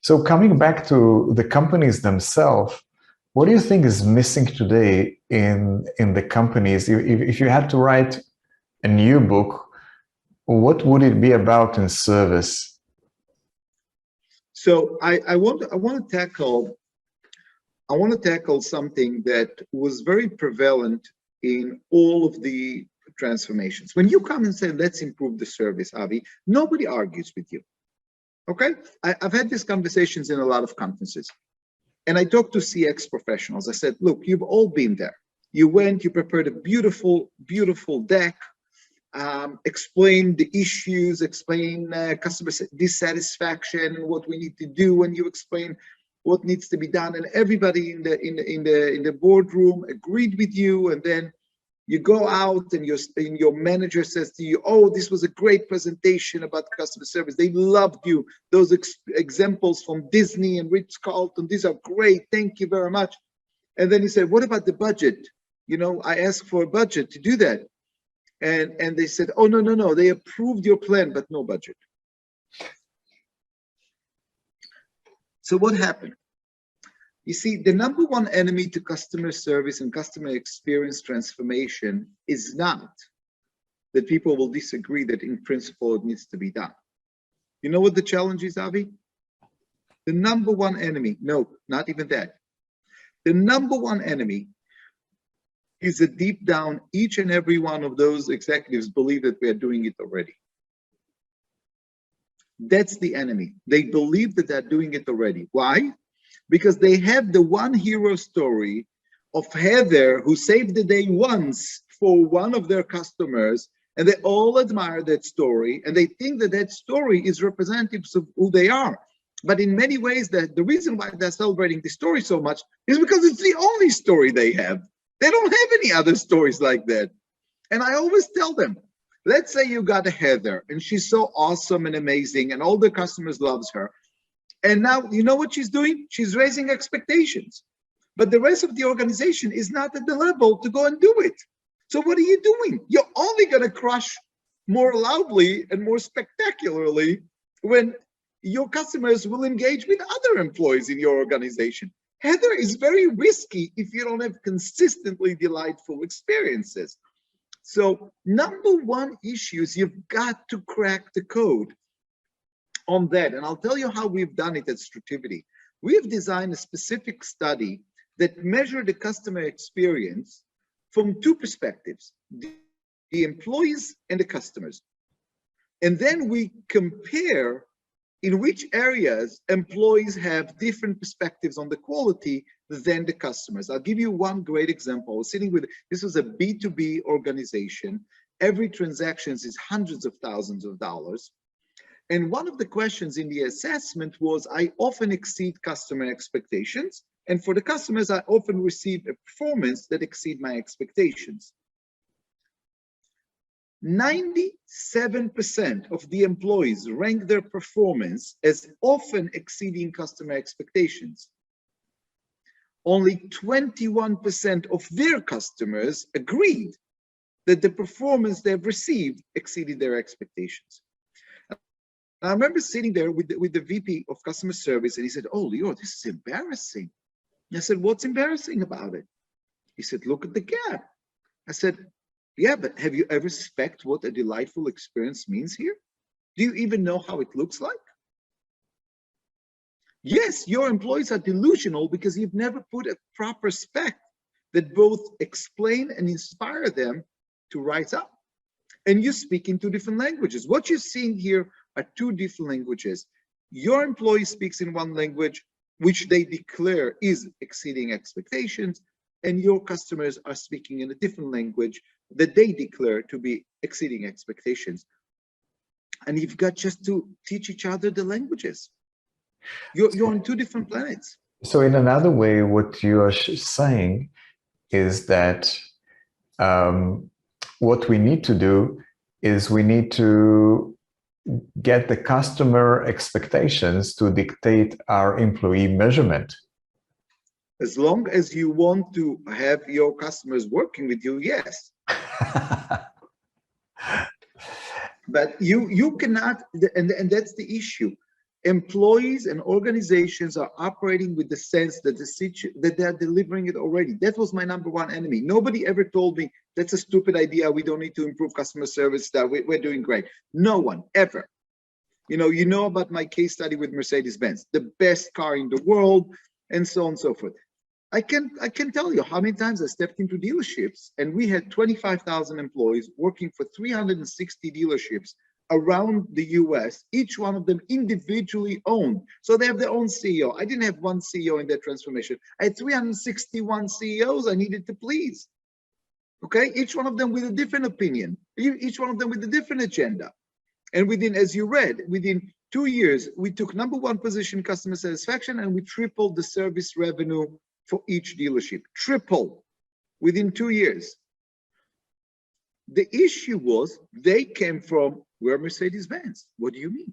So coming back to the companies themselves, what do you think is missing today in the companies? If you had to write a new book, what would it be about in service? So I want to tackle something that was very prevalent in all of the transformations. When you come and say, let's improve the service, Avi, nobody argues with you. Okay? I've had these conversations in a lot of conferences. And I talked to CX professionals. I said, look, you've all been there. You went, you prepared a beautiful, beautiful deck, explain the issues, explain customer dissatisfaction, what we need to do, and you explain what needs to be done. And everybody in the boardroom agreed with you. And then you go out and your manager says to you, oh, this was a great presentation about customer service. They loved you. Those examples from Disney and Ritz-Carlton, these are great. Thank you very much. And then he said, what about the budget? You know, I asked for a budget to do that. And they said, oh, no. They approved your plan, but no budget. So what happened? You see, the number one enemy to customer service and customer experience transformation is not that people will disagree that in principle it needs to be done. You know what the challenge is, Avi? The number one enemy, no, not even that. The number one enemy is that deep down, each and every one of those executives believe that we are doing it already. That's the enemy. They believe that they're doing it already. Why? Because they have the one hero story of Heather who saved the day once for one of their customers, and they all admire that story, and they think that that story is representative of who they are. But in many ways, the reason why they're celebrating the story so much is because it's the only story they have. They don't have any other stories like that. And I always tell them, let's say you got a Heather, and she's so awesome and amazing, and all the customers loves her. And now, you know what she's doing? She's raising expectations. But the rest of the organization is not at the level to go and do it. So what are you doing? You're only going to crush more loudly and more spectacularly when your customers will engage with other employees in your organization. Heather is very risky if you don't have consistently delightful experiences. So number one issue is you've got to crack the code on that. And I'll tell you how we've done it at Strativity. We've designed a specific study that measured the customer experience from two perspectives, the employees and the customers. And then we compare in which areas employees have different perspectives on the quality than the customers. I'll give you one great example. I was sitting with, this was a B2B organization. Every transaction is hundreds of thousands of dollars. And one of the questions in the assessment was, I often exceed customer expectations. And for the customers, I often receive a performance that exceeds my expectations. 97% of the employees rank their performance as often exceeding customer expectations. Only 21% of their customers agreed that the performance they've received exceeded their expectations. I remember sitting there with the VP of customer service, and he said, oh, Lior, this is embarrassing. I said, what's embarrassing about it? He said, look at the gap. I said, yeah, but have you ever spec'd what a delightful experience means here? Do you even know how it looks like? Yes, your employees are delusional because you've never put a proper spec that both explain and inspire them to rise up. And you speak in two different languages. What you're seeing here are two different languages. Your employee speaks in one language, which they declare is exceeding expectations, and your customers are speaking in a different language that they declare to be exceeding expectations. And you've got just to teach each other the languages. You're on two different planets. So in another way, what you are saying is that what we need to do is we need to get the customer expectations to dictate our employee measurement. As long as you want to have your customers working with you, yes. But you cannot, and that's the issue. employees and organizations are operating with the sense that that they are delivering it already. That was my number one enemy. Nobody ever told me that's a stupid idea. We don't need to improve customer service. That we're doing great. No one ever. You know about my case study with Mercedes-Benz, the best car in the world, and so on and so forth. I can tell you how many times I stepped into dealerships and we had 25,000 employees working for 360 dealerships around the US, each one of them individually owned. So they have their own CEO. I didn't have one CEO in that transformation. I had 361 CEOs I needed to please. Okay, each one of them with a different opinion, each one of them with a different agenda. And as you read, within 2 years, we took #1 position customer satisfaction, and we tripled the service revenue for each dealership. Triple within 2 years. The issue was they came from, we're Mercedes-Benz. What do you mean?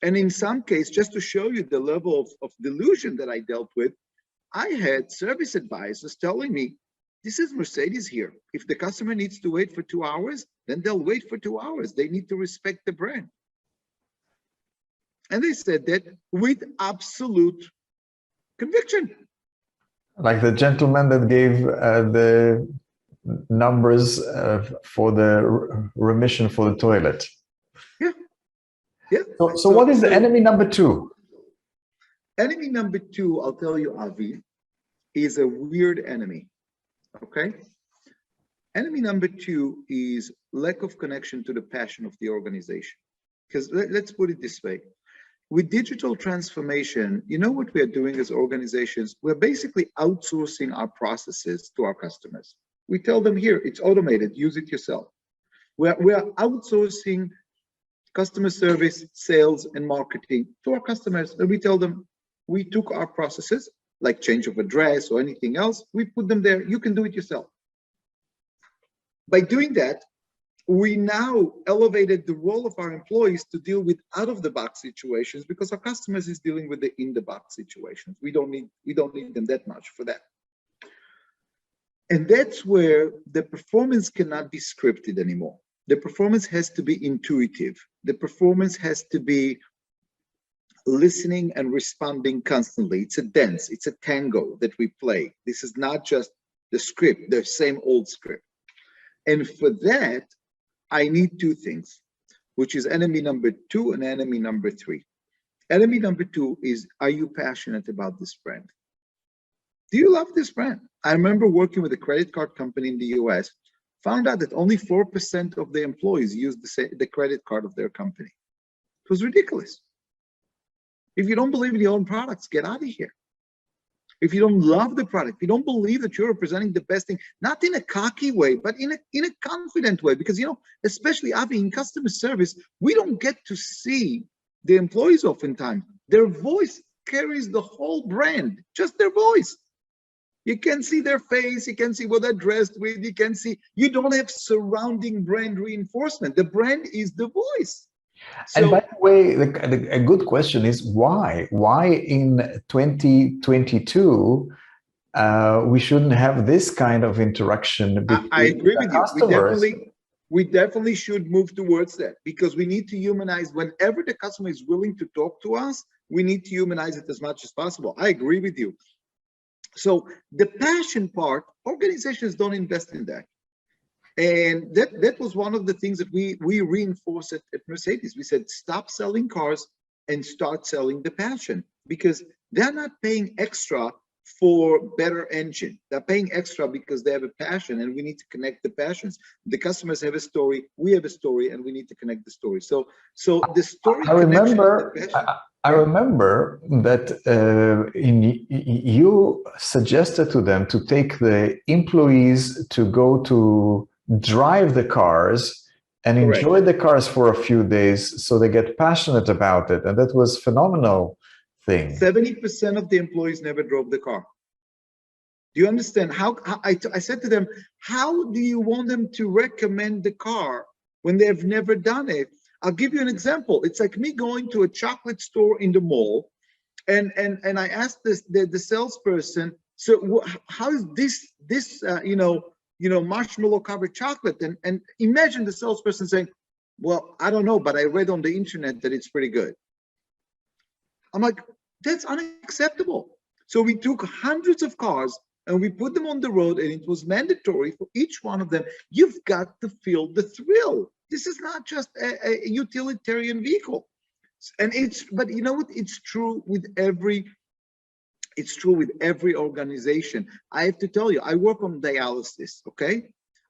And in some case, just to show you the level of delusion that I dealt with, I had service advisors telling me, this is Mercedes here. If the customer needs to wait for 2 hours, then they'll wait for 2 hours. They need to respect the brand. And they said that with absolute conviction. Like the gentleman that gave the numbers for the remission for the toilet. Yeah. Yeah. So what is the enemy number 2? Enemy number 2, I'll tell you, Avi, is a weird enemy. Okay. Enemy number 2 is lack of connection to the passion of the organization. Because let's put it this way. With digital transformation, you know what we are doing as organizations? We're basically outsourcing our processes to our customers. We tell them, here, it's automated, use it yourself. We are outsourcing customer service, sales, and marketing to our customers. And we tell them, we took our processes, like change of address or anything else, we put them there, you can do it yourself. By doing that, we now elevated the role of our employees to deal with out-of-the-box situations, because our customers is dealing with the in-the-box situations. We don't need them that much for that. And that's where the performance cannot be scripted anymore. The performance has to be intuitive. The performance has to be listening and responding constantly. It's a dance, it's a tango that we play. This is not just the script, the same old script. And for that, I need 2 things, which is enemy number 2 and enemy number 3. Enemy number 2 is, are you passionate about this brand? Do you love this brand? I remember working with a credit card company in the US, found out that only 4% of the employees use the credit card of their company. It was ridiculous. If you don't believe in your own products, get out of here. If you don't love the product, if you don't believe that you're representing the best thing, not in a cocky way, but in a confident way, because, especially Avi, in customer service, we don't get to see the employees oftentimes. Their voice carries the whole brand, just their voice. You can see their face, you can see what they're dressed with, you don't have surrounding brand reinforcement. The brand is the voice. And by the way, a good question is why? Why in 2022 we shouldn't have this kind of interaction between I agree with customers? We definitely should move towards that, because we need to humanize. Whenever the customer is willing to talk to us, we need to humanize it as much as possible. I agree with you. So the passion part, organizations don't invest in that. And that was one of the things that we reinforced at Mercedes. We said, stop selling cars and start selling the passion, because they're not paying extra for better engine. They're paying extra because they have a passion, and we need to connect the passions. The customers have a story, we have a story, and we need to connect the story. So the story. I remember that you suggested to them to take the employees to go to drive the cars and enjoy the cars for a few days, so they get passionate about it. And that was phenomenal thing. 70% of the employees never drove the car. Do you understand how I said to them, how do you want them to recommend the car when they've never done it? I'll give you an example. It's like me going to a chocolate store in the mall, and I asked the salesperson, so how is this marshmallow covered chocolate? And imagine the salesperson saying, well, I don't know, but I read on the internet that it's pretty good. I'm like, that's unacceptable. So we took hundreds of cars and we put them on the road, and it was mandatory for each one of them. You've got to feel the thrill. This is not just a utilitarian vehicle. And but you know what? It's true with every organization. I have to tell you, I work on dialysis, okay?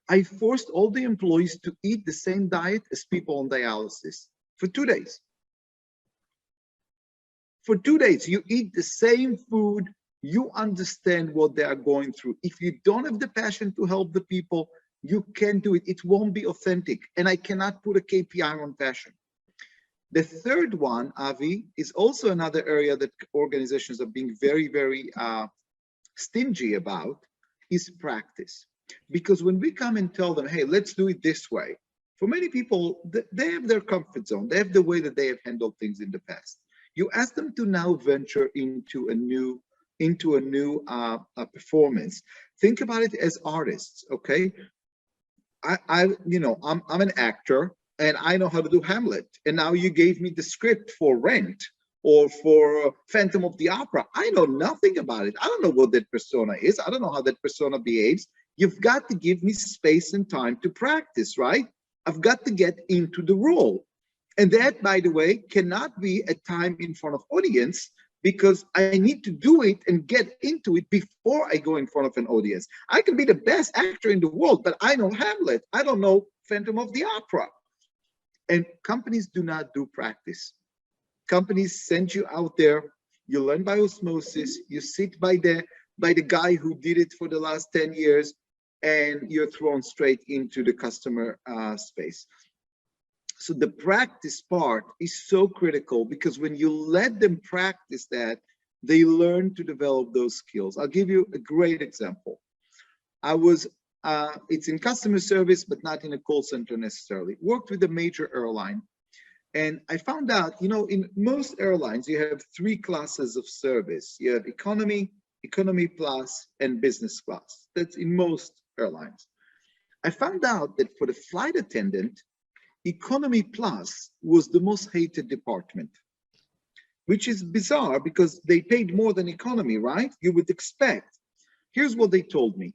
I forced all the employees to eat the same diet as people on dialysis for 2 days. For 2 days, you eat the same food, you understand what they are going through. If you don't have the passion to help the people, you can't do it. It won't be authentic. And I cannot put a KPI on passion. The third one, Avi, is also another area that organizations are being very, very stingy about, is practice. Because when we come and tell them, hey, let's do it this way, for many people, they have their comfort zone. They have the way that they have handled things in the past. You ask them to now venture into a new performance. Think about it as artists, okay? I'm an actor, and I know how to do Hamlet. And now you gave me the script for Rent or for Phantom of the Opera. I know nothing about it. I don't know what that persona is. I don't know how that persona behaves. You've got to give me space and time to practice, right? I've got to get into the role. And that, by the way, cannot be a time in front of audience, because I need to do it and get into it before I go in front of an audience. I can be the best actor in the world, but I know Hamlet. I don't know Phantom of the Opera. And companies do not do practice. Companies send you out there, you learn by osmosis, you sit by the guy who did it for the last 10 years, and you're thrown straight into the customer space. So the practice part is so critical, because when you let them practice that, they learn to develop those skills. I'll give you a great example. It's in customer service, but not in a call center necessarily. Worked with a major airline. And I found out, in most airlines, you have 3 classes of service. You have economy, economy plus, and business class. That's in most airlines. I found out that for the flight attendant, economy plus was the most hated department, which is bizarre because they paid more than economy, right? You would expect. Here's what they told me.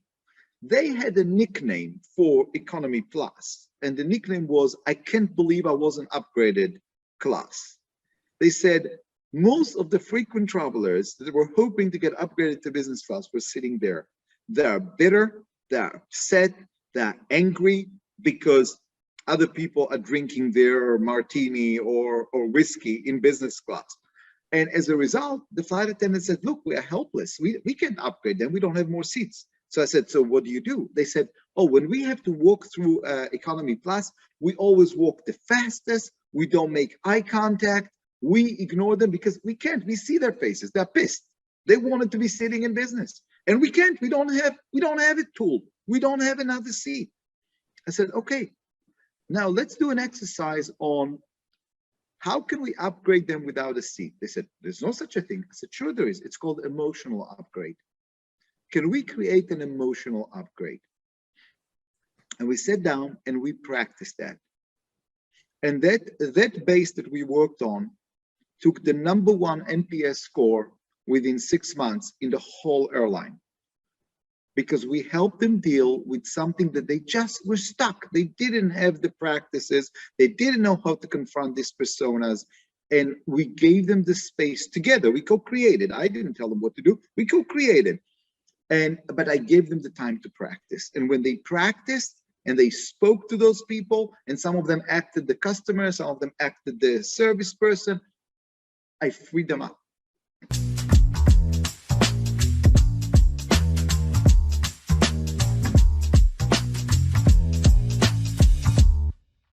They had a nickname for economy plus, and the nickname was, I can't believe I wasn't upgraded class. They said most of the frequent travelers that were hoping to get upgraded to business class were sitting there. They're bitter, they're upset, they're angry because other people are drinking their martini or whiskey in business class. And as a result, the flight attendant said, look, we are helpless. We can't upgrade them. We don't have more seats. So I said, so what do? They said, oh, when we have to walk through economy plus, we always walk the fastest. We don't make eye contact. We ignore them because we can't. We see their faces. They're pissed. They wanted to be sitting in business. And we can't. We don't have a tool. We don't have another seat. I said, okay, now let's do an exercise on how can we upgrade them without a seat? They said, there's no such a thing. I said, sure there is. It's called emotional upgrade. Can we create an emotional upgrade? And we sat down and we practiced that. And that base that we worked on took the #1 NPS score within 6 months in the whole airline. Because we helped them deal with something that they just were stuck. They didn't have the practices. They didn't know how to confront these personas. And we gave them the space together. We co-created. I didn't tell them what to do. We co-created. But I gave them the time to practice. And when they practiced and they spoke to those people, and some of them acted the customer, some of them acted the service person, I freed them up.